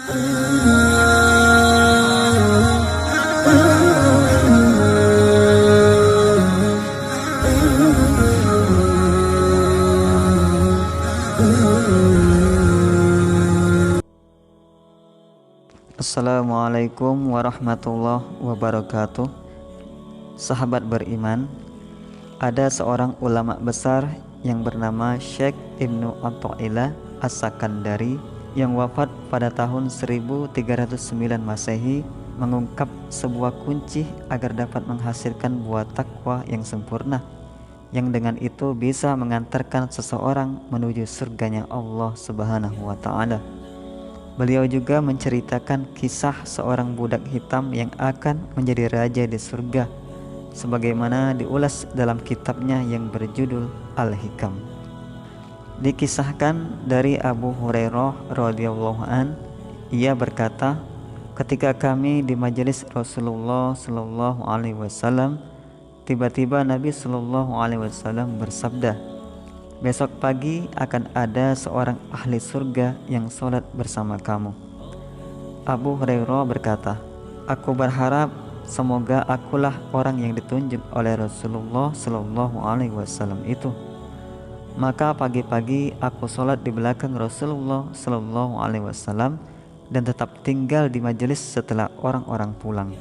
Assalamualaikum warahmatullahi wabarakatuh. Sahabat beriman, ada seorang ulama besar yang bernama Syekh Ibnu Athaillah As-Sakandari yang wafat pada tahun 1309 Masehi mengungkap sebuah kunci agar dapat menghasilkan buah takwa yang sempurna, yang dengan itu bisa mengantarkan seseorang menuju surganya Allah Subhanahu wa Ta'ala. Beliau juga menceritakan kisah seorang budak hitam yang akan menjadi raja di surga, sebagaimana diulas dalam kitabnya yang berjudul Al-Hikam. Dikisahkan dari Abu Hurairah radhiyallahu an, ia berkata, ketika kami di majelis Rasulullah sallallahu alaihi wasallam, tiba-tiba Nabi sallallahu alaihi wasallam bersabda, besok pagi akan ada seorang ahli surga yang sholat bersama kamu. Abu Hurairah berkata, aku berharap semoga akulah orang yang ditunjuk oleh Rasulullah Sallallahu Alaihi Wasallam itu. Maka pagi-pagi aku sholat di belakang Rasulullah Sallallahu Alaihi Wasallam dan tetap tinggal di majelis setelah orang-orang pulang.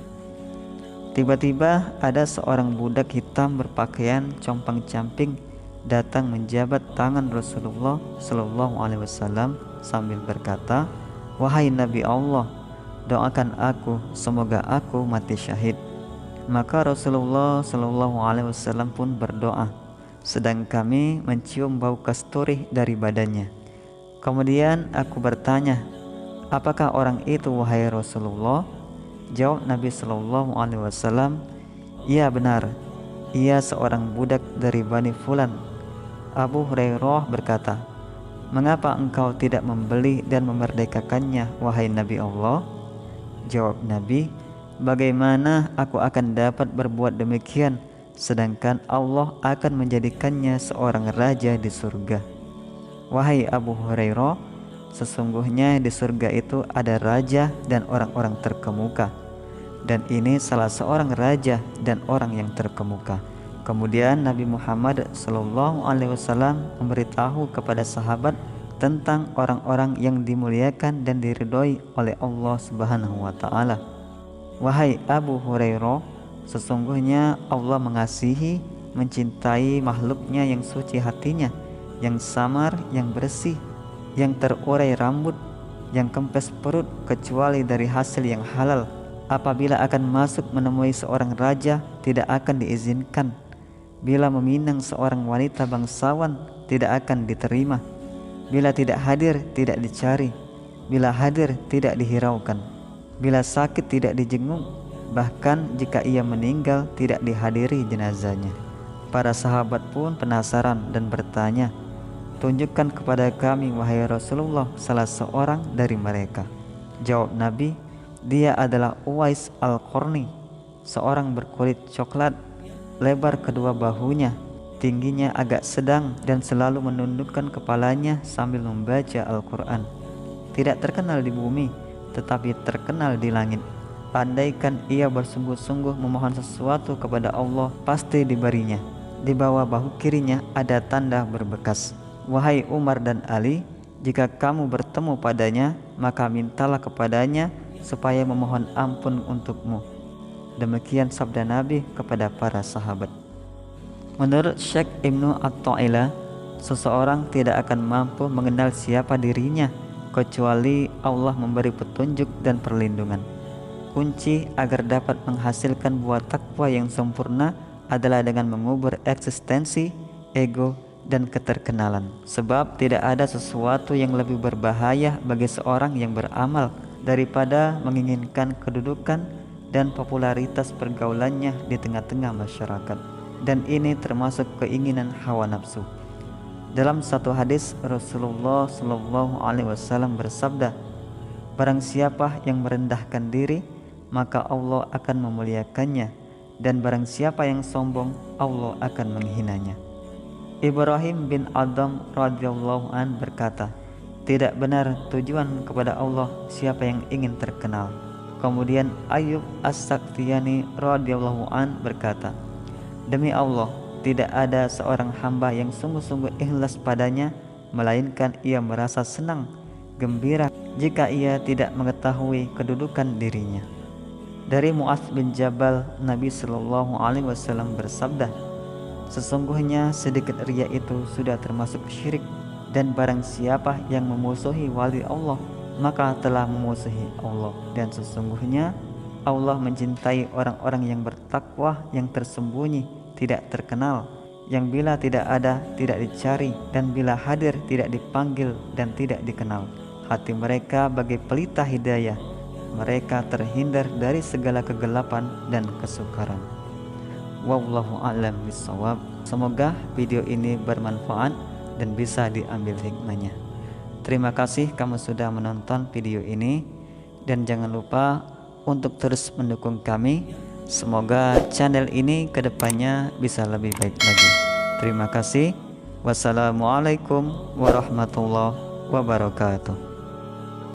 Tiba-tiba ada seorang budak hitam berpakaian compang-camping datang menjabat tangan Rasulullah Sallallahu Alaihi Wasallam sambil berkata, wahai Nabi Allah, doakan aku semoga aku mati syahid. Maka Rasulullah Sallallahu Alaihi Wasallam pun berdoa, sedang kami mencium bau kasturi dari badannya. Kemudian aku bertanya, apakah orang itu wahai Rasulullah? Jawab Nabi Sallallahu Alaihi Wasallam, iya benar, ia seorang budak dari Bani Fulan. Abu Hurairah berkata, mengapa engkau tidak membeli dan memerdekakannya, wahai Nabi Allah? Jawab Nabi, bagaimana aku akan dapat berbuat demikian, sedangkan Allah akan menjadikannya seorang raja di surga. Wahai Abu Hurairah, sesungguhnya di surga itu ada raja dan orang-orang terkemuka, dan ini salah seorang raja dan orang yang terkemuka. Kemudian Nabi Muhammad SAW memberitahu kepada sahabat tentang orang-orang yang dimuliakan dan diridhoi oleh Allah Subhanahu wa Ta'ala. Wahai Abu Hurairah, sesungguhnya Allah mengasihi, mencintai makhluknya yang suci hatinya, yang samar, yang bersih, yang terurai rambut, yang kempes perut kecuali dari hasil yang halal. Apabila akan masuk menemui seorang raja, tidak akan diizinkan. Bila meminang seorang wanita bangsawan, tidak akan diterima. Bila tidak hadir, tidak dicari. Bila hadir, tidak dihiraukan. Bila sakit, tidak dijenguk. Bahkan jika ia meninggal, tidak dihadiri jenazahnya. Para sahabat pun penasaran dan bertanya, tunjukkan kepada kami wahai Rasulullah salah seorang dari mereka. Jawab Nabi, dia adalah Uwais Al-Qarni, seorang berkulit coklat, lebar kedua bahunya, tingginya agak sedang dan selalu menundukkan kepalanya sambil membaca Al-Quran. Tidak terkenal di bumi, tetapi terkenal di langit. Andaikan ia bersungguh-sungguh memohon sesuatu kepada Allah, pasti diberinya. Di bawah bahu kirinya ada tanda berbekas. Wahai Umar dan Ali, jika kamu bertemu padanya, maka mintalah kepadanya supaya memohon ampun untukmu. Demikian sabda Nabi kepada para sahabat. Menurut Syekh Ibnu Athaillah, seseorang tidak akan mampu mengenal siapa dirinya kecuali Allah memberi petunjuk dan perlindungan. Kunci agar dapat menghasilkan buah takwa yang sempurna adalah dengan mengubur eksistensi, ego, dan keterkenalan. Sebab tidak ada sesuatu yang lebih berbahaya bagi seorang yang beramal daripada menginginkan kedudukan dan popularitas pergaulannya di tengah-tengah masyarakat. Dan ini termasuk keinginan hawa nafsu. Dalam satu hadis Rasulullah Sallallahu Alaihi Wasallam bersabda, barang siapa yang merendahkan diri, maka Allah akan memuliakannya, dan barang siapa yang sombong, Allah akan menghinanya. Ibrahim bin Adam radhiyallahu an berkata, tidak benar tujuan kepada Allah siapa yang ingin terkenal. Kemudian Ayyub As-Sakhtiyani radhiyallahu an berkata, demi Allah, tidak ada seorang hamba yang sungguh-sungguh ikhlas padanya, melainkan ia merasa senang, gembira jika ia tidak mengetahui kedudukan dirinya. Dari Mu'adz bin Jabal, Nabi Shallallahu Alaihi Wasallam bersabda, sesungguhnya sedikit riya itu sudah termasuk syirik, dan barang siapa yang memusuhi wali Allah, maka telah memusuhi Allah. Dan sesungguhnya Allah mencintai orang-orang yang bertakwa, yang tersembunyi, tidak terkenal, yang bila tidak ada tidak dicari, dan bila hadir tidak dipanggil dan tidak dikenal. Hati mereka bagai pelita hidayah, mereka terhindar dari segala kegelapan dan kesukaran. Wallahu a'lam bishawab. Semoga video ini bermanfaat dan bisa diambil hikmahnya. Terima kasih kamu sudah menonton video ini, dan jangan lupa untuk terus mendukung kami. Semoga channel ini kedepannya bisa lebih baik lagi. Terima kasih. Wassalamualaikum warahmatullahi wabarakatuh.